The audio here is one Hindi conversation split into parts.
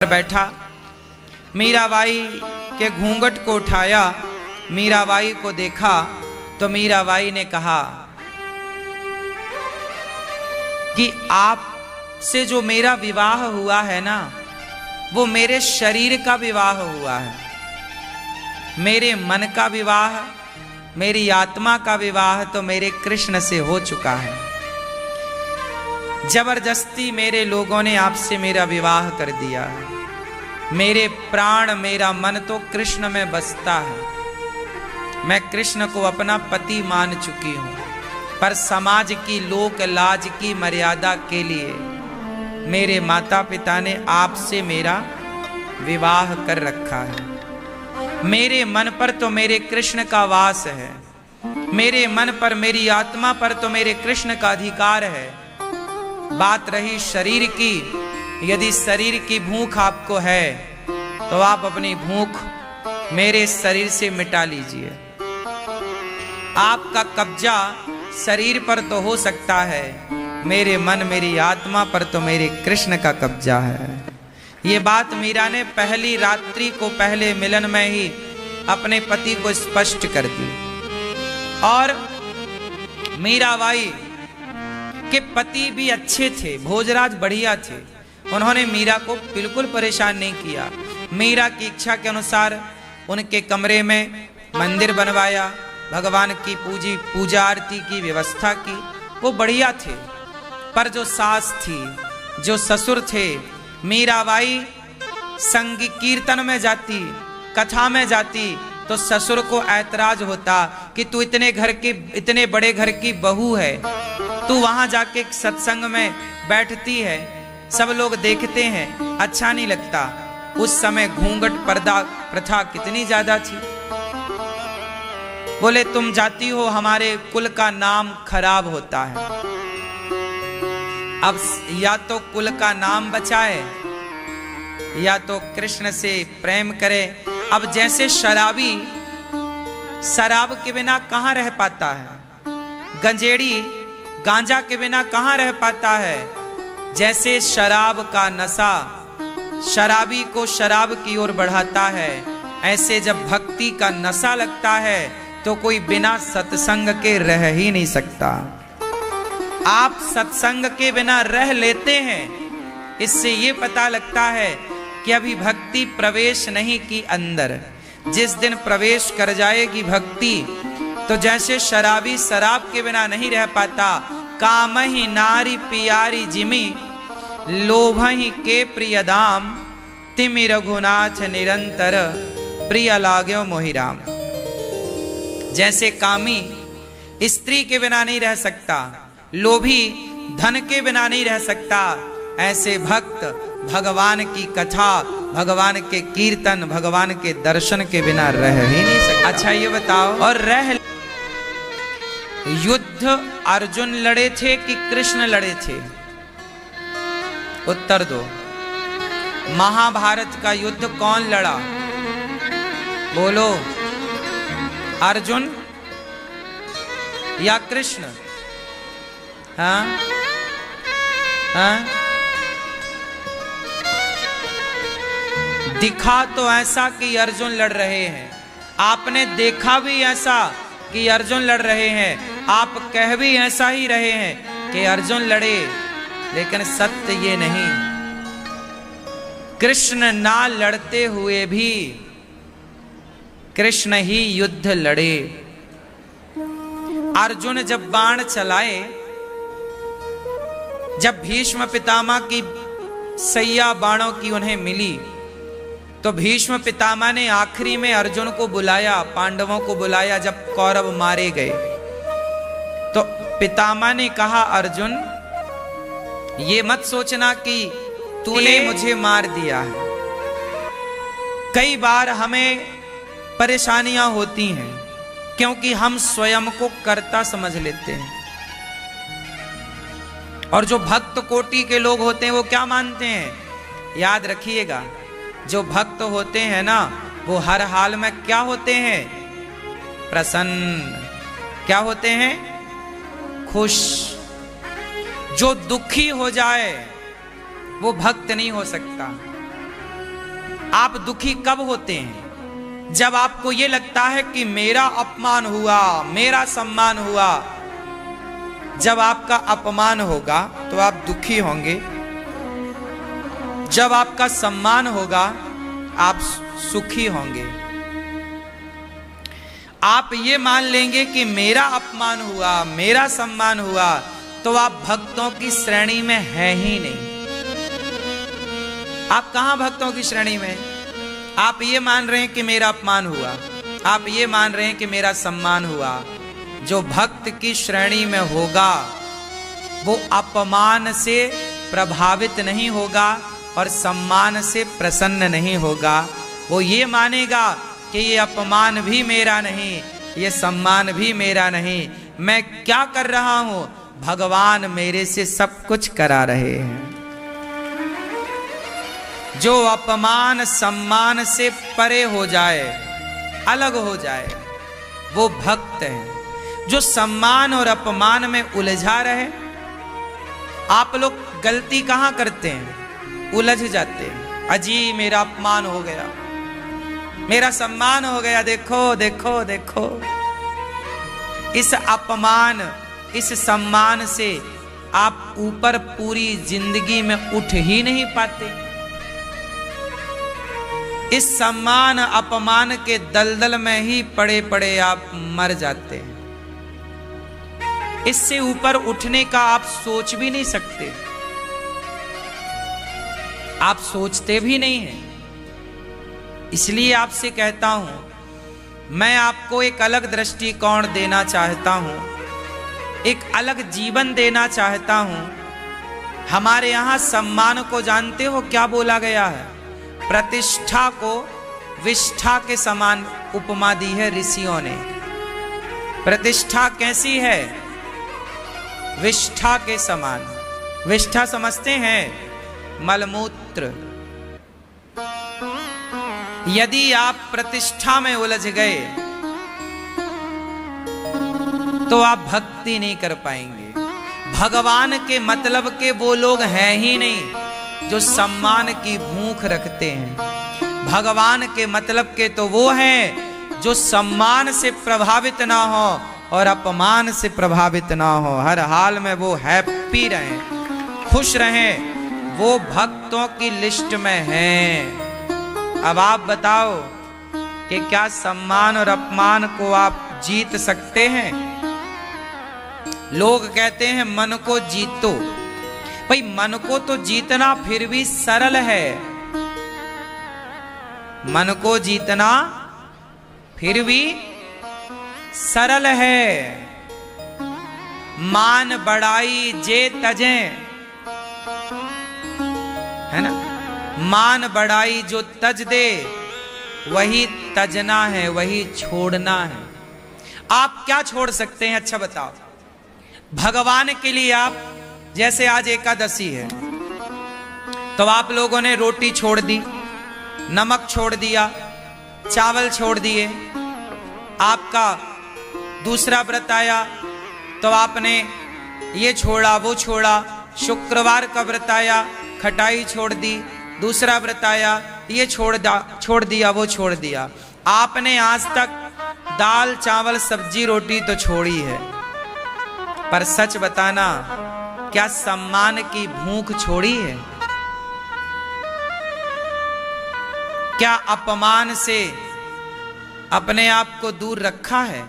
बैठा, मीराबाई के घूंघट को उठाया, मीराबाई को देखा तो मीराबाई ने कहा कि आप से जो मेरा विवाह हुआ है ना, वो मेरे शरीर का विवाह हुआ है, मेरे मन का विवाह, मेरी आत्मा का विवाह तो मेरे कृष्ण से हो चुका है। जबरदस्ती मेरे लोगों ने आपसे मेरा विवाह कर दिया। मेरे प्राण मेरा मन तो कृष्ण में बसता है। मैं कृष्ण को अपना पति मान चुकी हूं, पर समाज की लोक लाज की मर्यादा के लिए मेरे माता पिता ने आपसे मेरा विवाह कर रखा है। मेरे मन पर तो मेरे कृष्ण का वास है, मेरे मन पर मेरी आत्मा पर तो मेरे कृष्ण का अधिकार है। बात रही शरीर की, यदि शरीर की भूख आपको है तो आप अपनी भूख मेरे शरीर से मिटा लीजिए। आपका कब्जा शरीर पर तो हो सकता है, मेरे मन मेरी आत्मा पर तो मेरे कृष्ण का कब्जा है। ये बात मीरा ने पहली रात्रि को, पहले मिलन में ही अपने पति को स्पष्ट कर दी। और मीराबाई के पति भी अच्छे थे, भोजराज बढ़िया थे, उन्होंने मीरा को बिल्कुल परेशान नहीं किया। मीरा की इच्छा के अनुसार उनके कमरे में मंदिर बनवाया, भगवान की पूजा आरती की व्यवस्था की, वो बढ़िया थे। पर जो सास थी, जो ससुर थे, मीराबाई संग कीर्तन में जाती, कथा में जाती तो ससुर को ऐतराज होता कि तू इतने बड़े घर की बहू है, तू वहां जाके सत्संग में बैठती है, सब लोग देखते हैं, अच्छा नहीं लगता। उस समय घूंघट पर्दा प्रथा कितनी ज्यादा थी। बोले तुम जाती हो, हमारे कुल का नाम खराब होता है। अब या तो कुल का नाम बचाए या तो कृष्ण से प्रेम करे। अब जैसे शराबी शराब के बिना कहां रह पाता है, गंजेड़ी गांजा के बिना कहां रह पाता है, जैसे शराब का नशा शराबी को शराब की ओर बढ़ाता है, ऐसे जब भक्ति का नशा लगता है तो कोई बिना सत्संग के रह ही नहीं सकता। आप सत्संग के बिना रह लेते हैं, इससे ये पता लगता है कि अभी भक्ति प्रवेश नहीं की अंदर। जिस दिन प्रवेश कर जाएगी भक्ति तो जैसे शराबी शराब के बिना नहीं रह पाता, काम ही नारी पियारी जिमी, लोभ ही के प्रिय दाम, तिमि रघुनाथ निरंतर प्रिय लाग्यो मोहि राम। जैसे कामी स्त्री के बिना नहीं रह सकता, लोभी धन के बिना नहीं रह सकता, ऐसे भक्त भगवान की कथा, भगवान के कीर्तन, भगवान के दर्शन के बिना रह ही नहीं सकता। अच्छा ये बताओ, और रह युद्ध अर्जुन लड़े थे कि कृष्ण लड़े थे? उत्तर दो। महाभारत का युद्ध कौन लड़ा? बोलो, अर्जुन या कृष्ण? हाँ हाँ, दिखा तो ऐसा कि अर्जुन लड़ रहे हैं, आपने देखा भी ऐसा कि अर्जुन लड़ रहे हैं, आप कह भी ऐसा ही रहे हैं कि अर्जुन लड़े, लेकिन सत्य ये नहीं। कृष्ण ना लड़ते हुए भी कृष्ण ही युद्ध लड़े। अर्जुन जब बाण चलाए, जब भीष्म पितामह की सैया बाणों की उन्हें मिली, तो भीष्म पितामह ने आखिरी में अर्जुन को बुलाया, पांडवों को बुलाया। जब कौरव मारे गए तो पितामह ने कहा, अर्जुन ये मत सोचना कि तूने मुझे मार दिया है। कई बार हमें परेशानियां होती हैं क्योंकि हम स्वयं को कर्ता समझ लेते हैं। और जो भक्त कोटि के लोग होते हैं वो क्या मानते हैं? याद रखिएगा, जो भक्त होते हैं ना, वो हर हाल में क्या होते हैं? प्रसन्न। क्या होते हैं? खुश। जो दुखी हो जाए वो भक्त नहीं हो सकता। आप दुखी कब होते हैं? जब आपको यह लगता है कि मेरा अपमान हुआ, मेरा सम्मान हुआ। जब आपका अपमान होगा तो आप दुखी होंगे, जब आपका सम्मान होगा आप सुखी होंगे। आप ये मान लेंगे कि मेरा अपमान हुआ, मेरा सम्मान हुआ, तो आप भक्तों की श्रेणी में है ही नहीं। आप कहां भक्तों की श्रेणी में? आप ये मान रहे हैं कि मेरा अपमान हुआ, आप ये मान रहे हैं कि मेरा सम्मान हुआ। जो भक्त की श्रेणी में होगा वो अपमान से प्रभावित नहीं होगा और सम्मान से प्रसन्न नहीं होगा। वो ये मानेगा कि ये अपमान भी मेरा नहीं, ये सम्मान भी मेरा नहीं, मैं क्या कर रहा हूं? भगवान मेरे से सब कुछ करा रहे हैं। जो अपमान सम्मान से परे हो जाए, अलग हो जाए, वो भक्त है। जो सम्मान और अपमान में उलझा रहे, आप लोग गलती कहां करते हैं? उलझ जाते हैं। अजी मेरा अपमान हो गया, मेरा सम्मान हो गया, देखो देखो देखो। इस अपमान इस सम्मान से आप ऊपर पूरी जिंदगी में उठ ही नहीं पाते। इस सम्मान अपमान के दलदल में ही पड़े पड़े आप मर जाते हैं। इससे ऊपर उठने का आप सोच भी नहीं सकते, आप सोचते भी नहीं हैं। इसलिए आपसे कहता हूं, मैं आपको एक अलग दृष्टिकोण देना चाहता हूं, एक अलग जीवन देना चाहता हूं। हमारे यहां सम्मान को जानते हो क्या बोला गया है? प्रतिष्ठा को विष्ठा के समान उपमा दी है ऋषियों ने। प्रतिष्ठा कैसी है? विष्ठा के समान। विष्ठा समझते हैं? मलमूत्र। यदि आप प्रतिष्ठा में उलझ गए तो आप भक्ति नहीं कर पाएंगे। भगवान के मतलब के वो लोग हैं ही नहीं जो सम्मान की भूख रखते हैं। भगवान के मतलब के तो वो हैं जो सम्मान से प्रभावित ना हो और अपमान से प्रभावित ना हो। हर हाल में वो हैप्पी रहें, खुश रहें, वो भक्तों की लिस्ट में हैं। अब आप बताओ कि क्या सम्मान और अपमान को आप जीत सकते हैं? लोग कहते हैं मन को जीतो। भाई मन को तो जीतना फिर भी सरल है, मन को जीतना फिर भी सरल है। मान बढ़ाई जे तजे, है ना? मान बढ़ाई जो तज दे वही तजना है, वही छोड़ना है। आप क्या छोड़ सकते हैं? अच्छा बताओ। भगवान के लिए आप, जैसे आज एकादशी है तो आप लोगों ने रोटी छोड़ दी, नमक छोड़ दिया, चावल छोड़ दिए। आपका दूसरा व्रत आया तो आपने ये छोड़ा वो छोड़ा। शुक्रवार का व्रत आया, खटाई छोड़ दी। दूसरा व्रत आया, ये छोड़ दिया वो छोड़ दिया। आपने आज तक दाल चावल सब्जी रोटी तो छोड़ी है, पर सच बताना, क्या सम्मान की भूख छोड़ी है? क्या अपमान से अपने आप को दूर रखा है?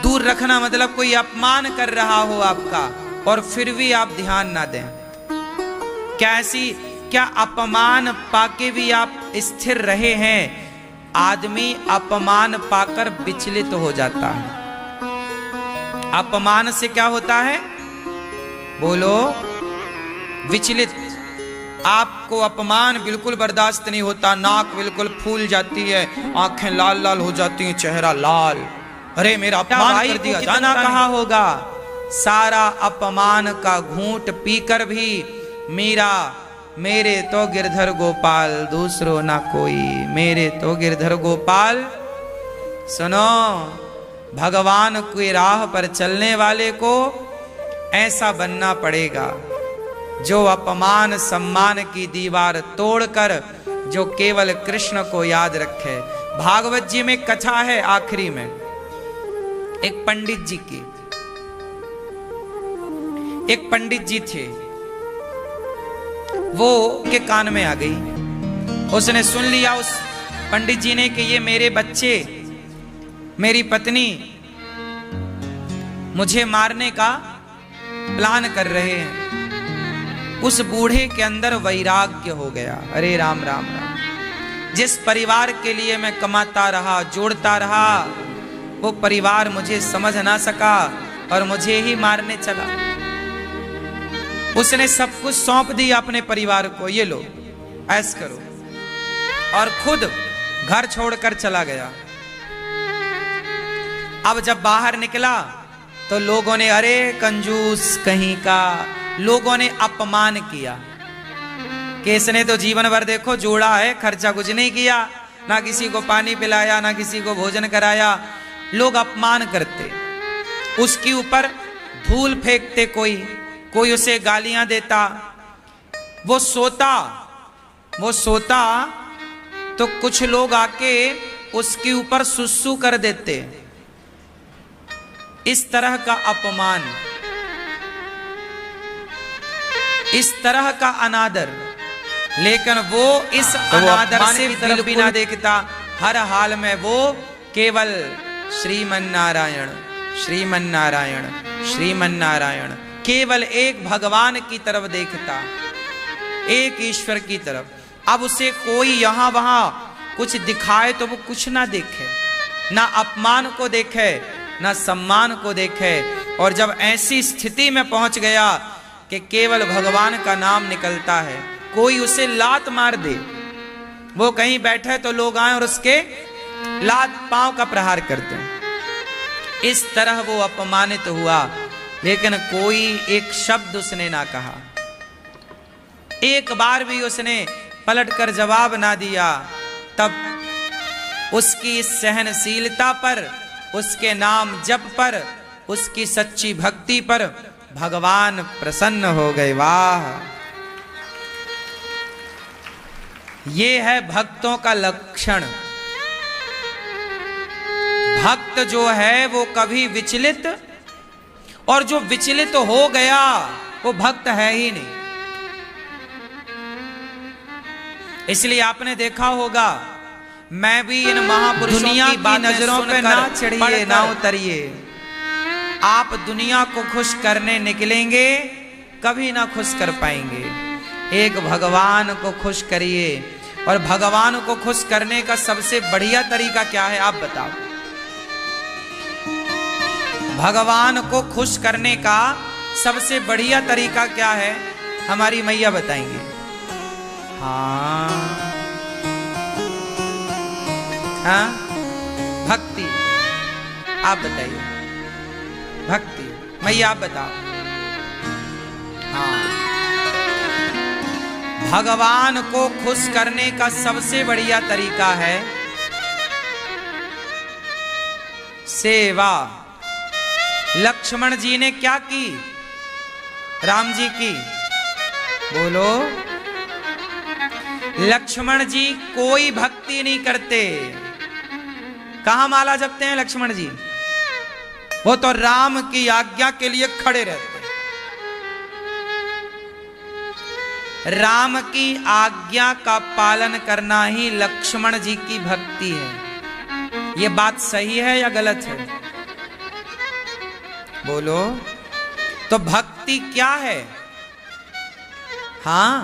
दूर रखना मतलब कोई अपमान कर रहा हो आपका और फिर भी आप ध्यान ना दें। क्या अपमान पाके भी आप स्थिर रहे हैं? आदमी अपमान पाकर विचलित हो जाता है। अपमान से क्या होता है? बोलो। विचलित। आपको अपमान बिल्कुल बर्दाश्त नहीं होता, नाक बिल्कुल फूल जाती है, आंखें लाल लाल हो जाती हैं, चेहरा लाल। अरे मेरा अपमान कर दिया, जाना कहाँ होगा। सारा अपमान का घूंट पीकर भी मीरा, मेरे तो गिरधर गोपाल दूसरो ना कोई, मेरे तो गिरधर गोपाल। सुनो, भगवान की राह पर चलने वाले को ऐसा बनना पड़ेगा जो अपमान सम्मान की दीवार तोड़कर जो केवल कृष्ण को याद रखे। भागवत जी में कथा है आखिरी में एक पंडित जी की। एक पंडित जी थे, वो के कान में आ गई। उसने सुन लिया उस पंडित जी ने कि ये मेरे बच्चे, मेरी पत्नी मुझे मारने का प्लान कर रहे हैं। उस बूढ़े के अंदर वैराग्य हो गया। अरे राम राम राम, जिस परिवार के लिए मैं कमाता रहा, जोड़ता रहा, वो परिवार मुझे समझ ना सका और मुझे ही मारने चला। उसने सब कुछ सौंप दिया अपने परिवार को, ये लो ऐस करो, और खुद घर छोड़कर चला गया। अब जब बाहर निकला तो लोगों ने, अरे कंजूस कहीं का, लोगों ने अपमान किया कि इसने तो जीवन भर देखो जोड़ा है, खर्चा कुछ नहीं किया, ना किसी को पानी पिलाया, ना किसी को भोजन कराया। लोग अपमान करते, उसके ऊपर धूल फेंकते, कोई उसे गालियां देता। वो सोता तो कुछ लोग आके उसके ऊपर सुसु कर देते। इस तरह का अपमान, इस तरह का अनादर। लेकिन वो इस अनादर से तरफ भी ना देखता। हर हाल में वो केवल श्रीमन नारायण, श्रीमन नारायण, श्रीमन नारायण, केवल एक भगवान की तरफ देखता, एक ईश्वर की तरफ। अब उसे कोई यहां वहां कुछ दिखाए तो वो कुछ ना देखे, ना अपमान को देखे, ना सम्मान को देखे। और जब ऐसी स्थिति में पहुंच गया कि केवल भगवान का नाम निकलता है, कोई उसे लात मार दे, वो कहीं बैठे तो लोग आए और उसके लात पांव का प्रहार करते हैं। इस तरह वो अपमानित हुआ, लेकिन कोई एक शब्द उसने ना कहा, एक बार भी उसने पलटकर जवाब ना दिया। तब उसकी सहनशीलता पर, उसके नाम जप पर, उसकी सच्ची भक्ति पर भगवान प्रसन्न हो गए। वाह, ये है भक्तों का लक्षण। भक्त जो है वो कभी विचलित, और जो विचलित हो गया वो भक्त है ही नहीं। इसलिए आपने देखा होगा, मैं भी इन महापुरुषों की नजरों पे ना चढ़िए ना उतरिए। आप दुनिया को खुश करने निकलेंगे, कभी ना खुश कर पाएंगे। एक भगवान को खुश करिए। और भगवान को खुश करने का सबसे बढ़िया तरीका क्या है, आप बताओ? भगवान को खुश करने का सबसे बढ़िया तरीका क्या है? हमारी मैया बताएंगे। हाँ, भक्ति। आप बताइए, भक्ति। मैया आप बताओ। हाँ, भगवान को खुश करने का सबसे बढ़िया तरीका है सेवा। लक्ष्मण जी ने क्या की राम जी की? बोलो। लक्ष्मण जी कोई भक्ति नहीं करते। कहां माला जपते हैं लक्ष्मण जी? वो तो राम की आज्ञा के लिए खड़े रहते हैं। राम की आज्ञा का पालन करना ही लक्ष्मण जी की भक्ति है। ये बात सही है या गलत है? बोलो। तो भक्ति क्या है? हां,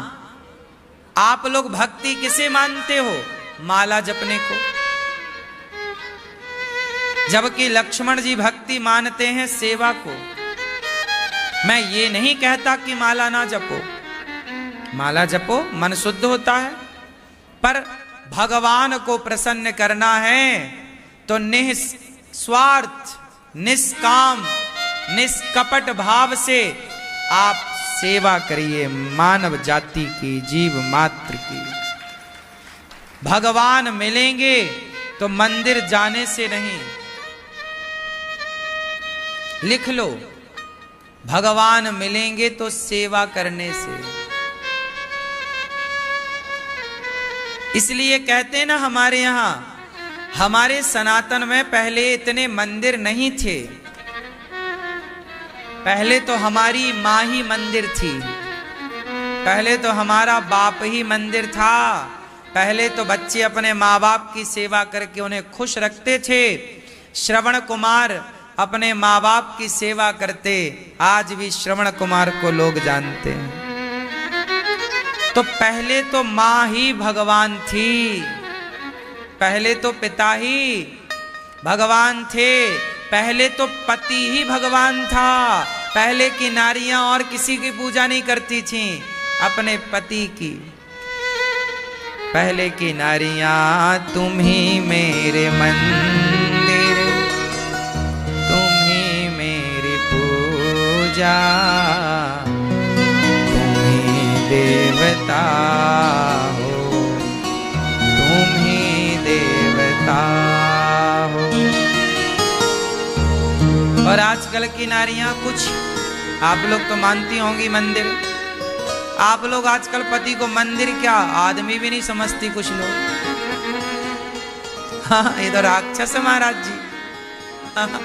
आप लोग भक्ति किसे मानते हो? माला जपने को। जबकि लक्ष्मण जी भक्ति मानते हैं सेवा को। मैं ये नहीं कहता कि माला ना जपो, माला जपो, मन शुद्ध होता है। पर भगवान को प्रसन्न करना है तो निस्वार्थ, निष्काम, निष्कपट भाव से आप सेवा करिए मानव जाति की, जीव मात्र की। भगवान मिलेंगे तो मंदिर जाने से नहीं। लिख लो, भगवान मिलेंगे तो सेवा करने से। इसलिए कहते हैं ना, हमारे यहाँ, हमारे सनातन में पहले इतने मंदिर नहीं थे। पहले तो हमारी माँ ही मंदिर थी, पहले तो हमारा बाप ही मंदिर था। पहले तो बच्चे अपने माँ बाप की सेवा करके उन्हें खुश रखते थे। श्रवण कुमार अपने माँ बाप की सेवा करते, आज भी श्रवण कुमार को लोग जानते हैं। तो पहले तो माँ ही भगवान थी, पहले तो पिता ही भगवान थे, पहले तो पति ही भगवान था। पहले की नारियां और किसी की पूजा नहीं करती थीं, अपने पति की। पहले की नारियां तुम ही मेरे मंदिर, तुम ही मेरी पूजा, तुम ही देवता हो, तुम ही देवता हो। और आजकल की नारियां कुछ, आप लोग तो मानती होंगी मंदिर, आप लोग आजकल पति को मंदिर क्या, आदमी भी नहीं समझती कुछ लोग। हाँ, ये तो राक्षस है महाराज जी। हाँ,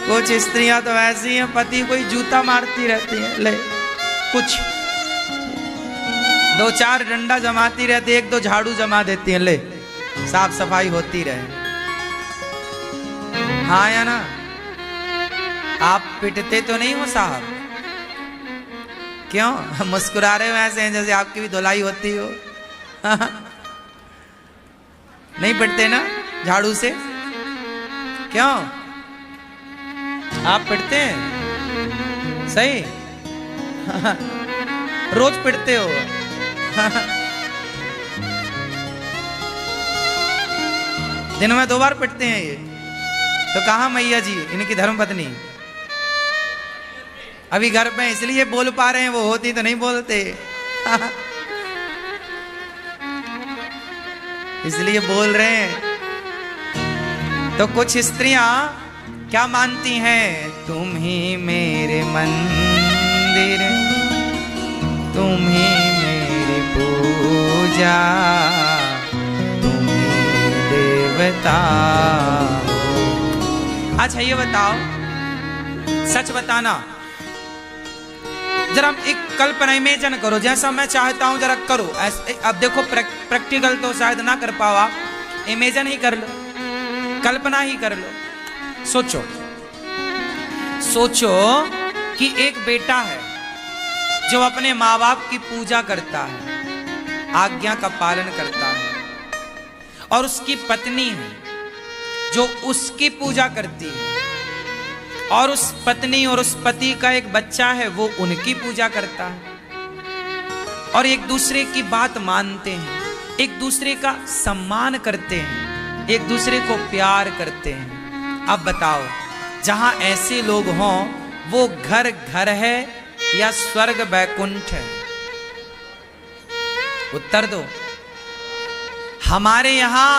कुछ स्त्रियां तो ऐसी हैं, पति को ही जूता मारती रहती हैं। ले, कुछ दो चार डंडा जमाती रहती, एक दो झाड़ू जमा देती हैं, ले साफ सफाई होती रहे। हाँ या ना? आप पिटते तो नहीं हो साहब? क्यों मुस्कुरा रहे हो ऐसे हैं जैसे आपकी भी धुलाई होती हो? नहीं पिटते ना झाड़ू से? क्यों आप पिटते हैं? सही रोज पिटते हो। दिन में 2 बार पिटते हैं ये तो। कहाँ मैया जी इनकी धर्मपत्नी? अभी घर पे इसलिए बोल पा रहे हैं, वो होती तो नहीं बोलते। इसलिए बोल रहे हैं। तो कुछ स्त्रियां क्या मानती हैं? तुम ही मेरे मंदिर, तुम ही मेरी पूजा, तुम ही देवता। अच्छा ये बताओ, सच बताना जरा, एक कल्पना इमेजिन करो, जैसा मैं चाहता हूं जरा करो। अब देखो प्रैक्टिकल तो शायद ना कर पाओ आप, इमेजिन ही कर लो, कल्पना ही कर लो। सोचो सोचो कि एक बेटा है जो अपने माँ बाप की पूजा करता है, आज्ञा का पालन करता है, और उसकी पत्नी है जो उसकी पूजा करती है, और उस पत्नी और उस पति का एक बच्चा है वो उनकी पूजा करता है, और एक दूसरे की बात मानते हैं, एक दूसरे का सम्मान करते हैं, एक दूसरे को प्यार करते हैं। अब बताओ, जहां ऐसे लोग हों वो घर घर है या स्वर्ग वैकुंठ है? उत्तर दो। हमारे यहां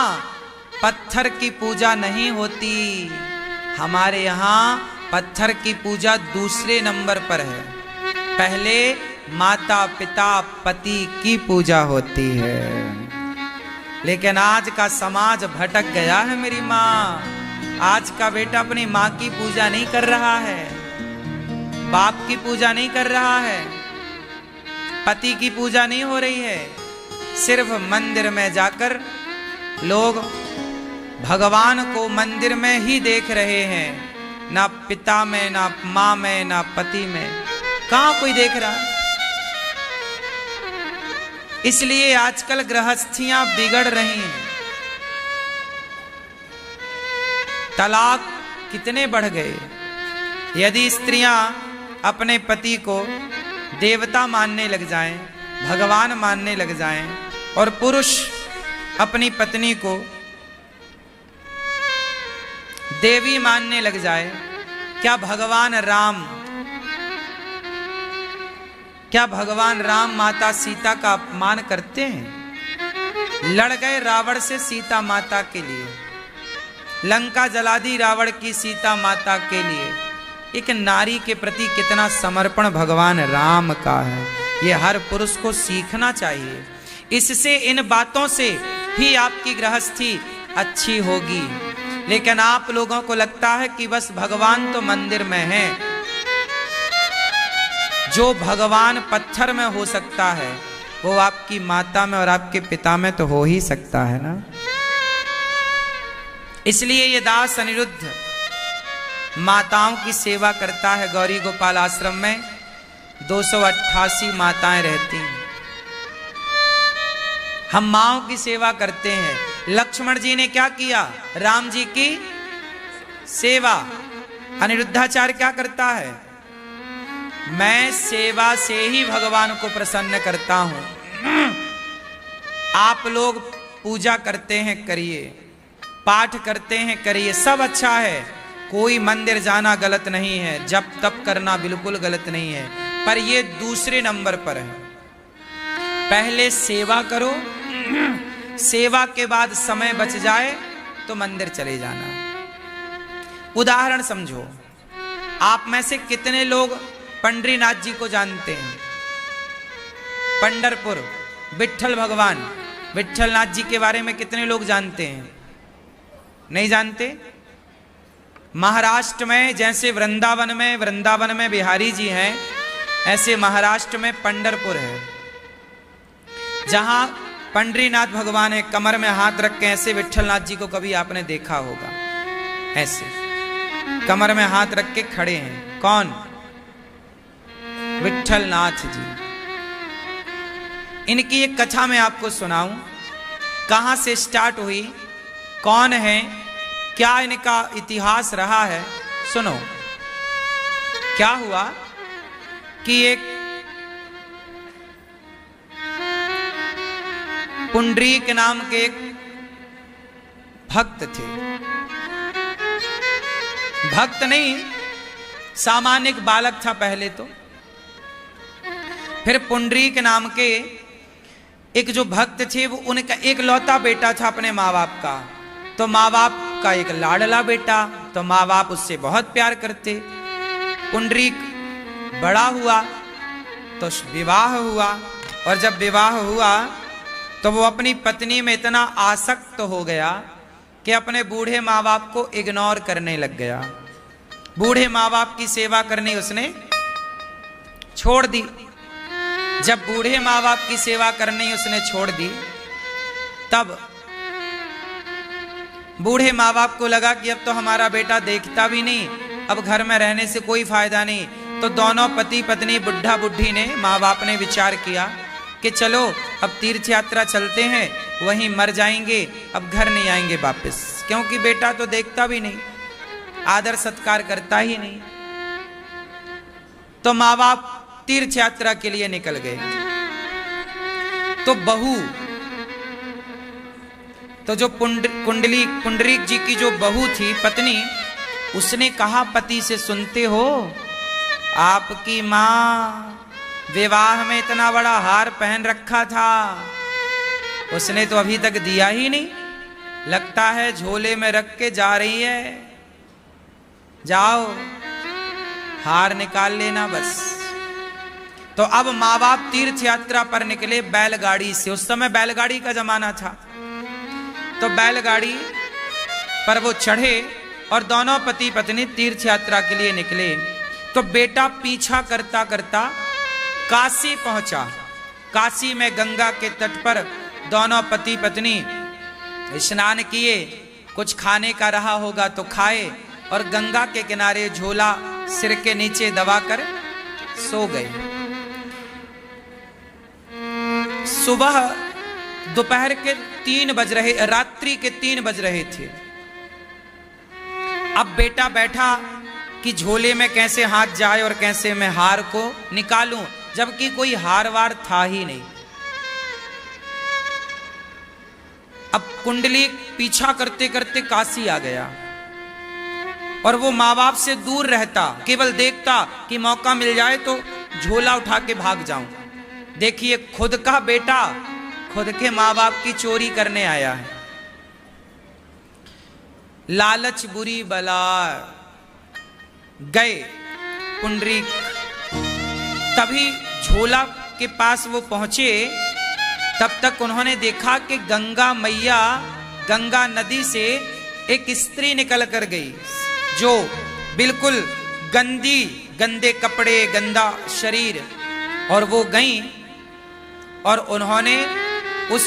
पत्थर की पूजा नहीं होती, हमारे यहां पत्थर की पूजा दूसरे नंबर पर है। पहले माता पिता पति की पूजा होती है। लेकिन आज का समाज भटक गया है मेरी माँ। आज का बेटा अपनी माँ की पूजा नहीं कर रहा है, बाप की पूजा नहीं कर रहा है, पति की पूजा नहीं हो रही है। सिर्फ मंदिर में जाकर लोग भगवान को मंदिर में ही देख रहे हैं, ना पिता में, ना माँ में, ना पति में। कहाँ कोई देख रहा है? इसलिए आजकल गृहस्थियां बिगड़ रही हैं। तलाक कितने बढ़ गए। यदि स्त्रियां अपने पति को देवता मानने लग जाएं, भगवान मानने लग जाएं, और पुरुष अपनी पत्नी को देवी मानने लग जाए, क्या भगवान राम माता सीता का अपमान करते हैं? लड़ गए रावण से सीता माता के लिए, लंका जला दी रावण की सीता माता के लिए। एक नारी के प्रति कितना समर्पण भगवान राम का है, ये हर पुरुष को सीखना चाहिए। इससे, इन बातों से ही आपकी गृहस्थी अच्छी होगी। लेकिन आप लोगों को लगता है कि बस भगवान तो मंदिर में है। जो भगवान पत्थर में हो सकता है वो आपकी माता में और आपके पिता में तो हो ही सकता है ना। इसलिए ये दास अनिरुद्ध माताओं की सेवा करता है। गौरी गोपाल आश्रम में 288 माताएं रहती हैं। हम माओं की सेवा करते हैं। लक्ष्मण जी ने क्या किया? राम जी की सेवा। अनिरुद्धाचार्य क्या करता है? मैं सेवा से ही भगवान को प्रसन्न करता हूं। आप लोग पूजा करते हैं, करिए, पाठ करते हैं, करिए, सब अच्छा है। कोई मंदिर जाना गलत नहीं है, जप तप करना बिल्कुल गलत नहीं है, पर ये दूसरे नंबर पर है। पहले सेवा करो, सेवा के बाद समय बच जाए तो मंदिर चले जाना। उदाहरण समझो, आप में से कितने लोग पंडरीनाथ जी को जानते हैं? पंढरपुर विट्ठल भगवान, विट्ठलनाथ जी के बारे में कितने लोग जानते हैं? नहीं जानते? महाराष्ट्र में जैसे वृंदावन में बिहारी जी हैं, ऐसे महाराष्ट्र में पंढरपुर है, जहां पंडरीनाथ भगवान है। कमर में हाथ रख के ऐसे, विट्ठलनाथ जी को कभी आपने देखा होगा, ऐसे कमर में हाथ रख के खड़े हैं। कौन? विट्ठलनाथ जी। इनकी एक कथा मैं आपको सुनाऊं, कहां से स्टार्ट हुई, कौन है, क्या इनका इतिहास रहा है। सुनो, क्या हुआ कि एक पुंडरीक नाम के एक भक्त थे। भक्त नहीं, सामान्य बालक था पहले तो। फिर पुंडरीक नाम के एक जो भक्त थे, वो उनका एक लौता बेटा था अपने माँ बाप का। तो माँ बाप का एक लाडला बेटा, तो माँ बाप उससे बहुत प्यार करते। पुंडरीक बड़ा हुआ तो विवाह हुआ, और जब विवाह हुआ तो वो अपनी पत्नी में इतना आसक्त हो गया कि अपने बूढ़े माँ बाप को इग्नोर करने लग गया। बूढ़े माँ बाप की सेवा करनी उसने छोड़ दी। जब बूढ़े माँ बाप की सेवा करनी उसने छोड़ दी, तब बूढ़े माँ बाप को लगा कि अब तो हमारा बेटा देखता भी नहीं, अब घर में रहने से कोई फायदा नहीं। तो दोनों पति पत्नी, बुढ़ा बुढ़ी ने, माँ बाप ने विचार किया कि चलो अब तीर्थ यात्रा चलते हैं, वहीं मर जाएंगे, अब घर नहीं आएंगे वापस, क्योंकि बेटा तो देखता भी नहीं, आदर सत्कार करता ही नहीं। तो माँ बाप तीर्थ यात्रा के लिए निकल गए। तो बहू, तो जो पुंडरीक जी की जो बहू थी, पत्नी, उसने कहा पति से, सुनते हो, आपकी मां विवाह में इतना बड़ा हार पहन रखा था, उसने तो अभी तक दिया ही नहीं, लगता है झोले में रख के जा रही है, जाओ हार निकाल लेना बस। तो अब माँ बाप तीर्थ यात्रा पर निकले बैलगाड़ी से। उस समय बैलगाड़ी का जमाना था। तो बैलगाड़ी पर वो चढ़े और दोनों पति पत्नी तीर्थ यात्रा के लिए निकले। तो बेटा पीछा करता करता काशी पहुंचा। काशी में गंगा के तट पर दोनों पति पत्नी स्नान किए, कुछ खाने का रहा होगा तो खाए, और गंगा के किनारे झोला सिर के नीचे दबाकर सो गए। सुबह दोपहर के 3 बज रहे, रात्रि के 3 बज रहे थे। अब बेटा बैठा कि झोले में कैसे हाथ जाए और कैसे मैं हार को निकालूं, जबकि कोई हार वार था ही नहीं। अब कुंडली पीछा करते करते काशी आ गया, और वो माँ बाप से दूर रहता, केवल देखता कि मौका मिल जाए तो झोला उठा के भाग जाऊं। देखिए, खुद का बेटा खुद के माँ बाप की चोरी करने आया है। लालच बुरी बला। गए पुंडरीक, तभी झोला के पास वो पहुंचे तब तक उन्होंने देखा कि गंगा मैया, गंगा नदी से एक स्त्री निकल कर गई, जो बिल्कुल गंदी, गंदे कपड़े, गंदा शरीर, और वो गई और उन्होंने उस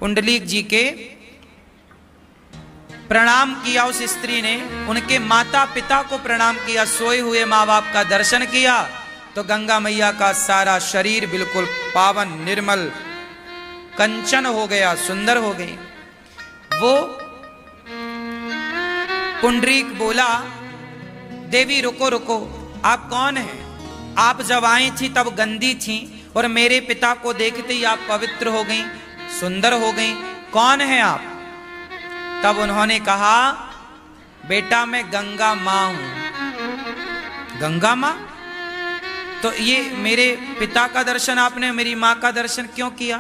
पुंडलीक जी के प्रणाम किया। उस स्त्री ने उनके माता पिता को प्रणाम किया, सोए हुए माँ बाप का दर्शन किया, तो गंगा मैया का सारा शरीर बिल्कुल पावन, निर्मल, कंचन हो गया, सुंदर हो गई। वो पुंडरीक बोला, देवी रुको रुको, आप कौन हैं? आप जब आई थी तब गंदी थी और मेरे पिता को देखते ही आप पवित्र हो गई, सुंदर हो गई, कौन है आप? तब उन्होंने कहा, बेटा मैं गंगा माँ हूं। गंगा माँ? तो ये मेरे पिता का दर्शन आपने मेरी माँ का दर्शन क्यों किया?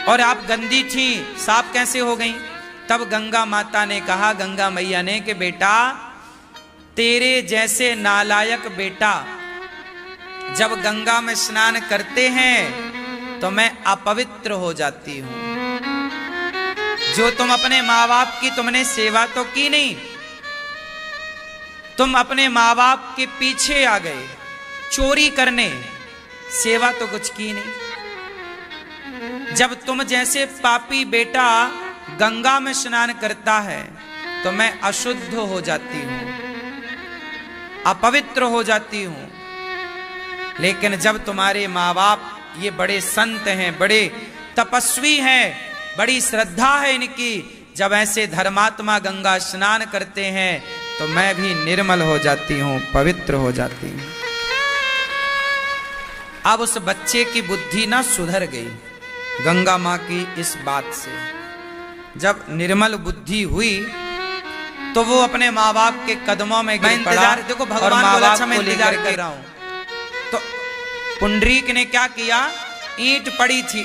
और आप गंदी थी, साफ कैसे हो गई? तब गंगा माता ने कहा, गंगा मैया ने, कि बेटा तेरे जैसे नालायक बेटा जब गंगा में स्नान करते हैं तो मैं अपवित्र हो जाती हूं। जो तुम अपने माँ बाप की तुमने सेवा तो की नहीं, तुम अपने माँ बाप के पीछे आ गए चोरी करने, सेवा तो कुछ की नहीं। जब तुम जैसे पापी बेटा गंगा में स्नान करता है तो मैं अशुद्ध हो जाती हूं, अपवित्र हो जाती हूं। लेकिन जब तुम्हारे माँ बाप ये बड़े संत हैं, बड़े तपस्वी हैं, बड़ी श्रद्धा है इनकी, जब ऐसे धर्मात्मा गंगा स्नान करते हैं तो मैं भी निर्मल हो जाती हूं, पवित्र हो जाती हूं। अब उस बच्चे की बुद्धि ना सुधर गई गंगा मां की इस बात से। जब निर्मल बुद्धि हुई तो वो अपने माँ बाप के कदमों में गिर पड़ा। देखो भगवान बोला, अच्छा मैं इंतजार कर रहा हूं। तो पुंडरीक ने क्या किया, ईंट पड़ी थी,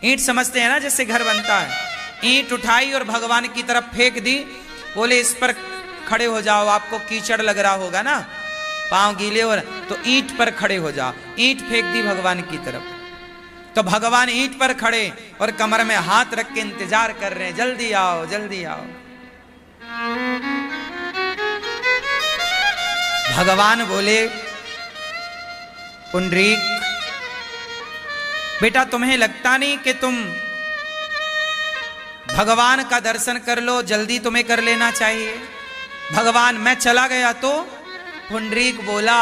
ईंट समझते हैं ना जैसे घर बनता है, ईंट उठाई और भगवान की तरफ फेंक दी। बोले इस पर खड़े हो जाओ, आपको कीचड़ लग रहा होगा ना, पांव गीले, और तो ईंट पर खड़े हो जाओ। ईंट फेंक दी भगवान की तरफ। तो भगवान ईंट पर खड़े और कमर में हाथ रख के इंतजार कर रहे हैं, जल्दी आओ जल्दी आओ। भगवान बोले, पुंडरीक बेटा तुम्हें लगता नहीं कि तुम भगवान का दर्शन कर लो, जल्दी तुम्हें कर लेना चाहिए। भगवान मैं चला गया तो? पुंडरीक बोला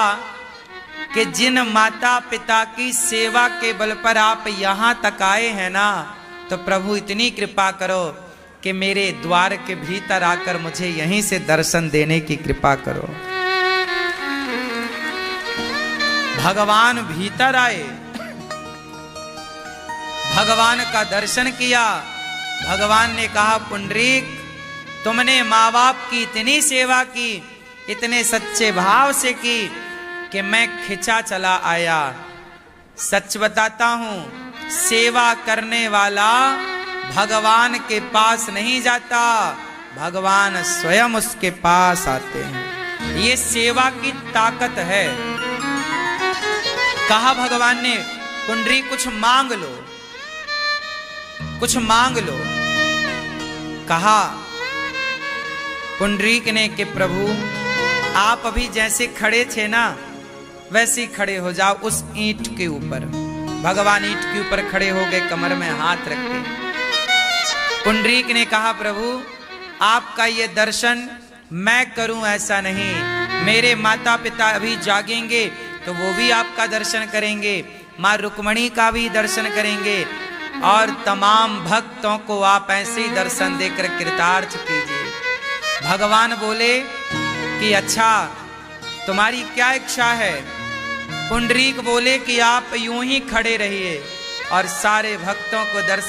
कि जिन माता पिता की सेवा के बल पर आप यहां तक आए हैं ना, तो प्रभु इतनी कृपा करो कि मेरे द्वार के भीतर आकर मुझे यहीं से दर्शन देने की कृपा करो। भगवान भीतर आए, भगवान का दर्शन किया। भगवान ने कहा, पुंडरीक तुमने माँ बाप की इतनी सेवा की, इतने सच्चे भाव से की कि मैं खिंचा चला आया। सच बताता हूं, सेवा करने वाला भगवान के पास नहीं जाता, भगवान स्वयं उसके पास आते हैं। ये सेवा की ताकत है। कहा भगवान ने, पुंडरीक कुछ मांग लो, कुछ मांग लो। कहा पुंडरीक ने कि प्रभु आप अभी जैसे खड़े थे ना, वैसे ही खड़े हो जाओ उस ईंट के ऊपर। भगवान ईंट के ऊपर खड़े हो गए, कमर में हाथ रख के। पुंडरीक ने कहा, प्रभु आपका ये दर्शन मैं करूं ऐसा नहीं, मेरे माता पिता अभी जागेंगे तो वो भी आपका दर्शन करेंगे, माँ रुक्मणी का भी दर्शन करेंगे, और तमाम भक्तों को आप ऐसे ही दर्शन देकर कृतार्थ कीजिए। भगवान बोले कि अच्छा तुम्हारी क्या इच्छा है? पुंडरीक बोले कि आप यूं ही खड़े रहिए और सारे भक्तों को दर्शन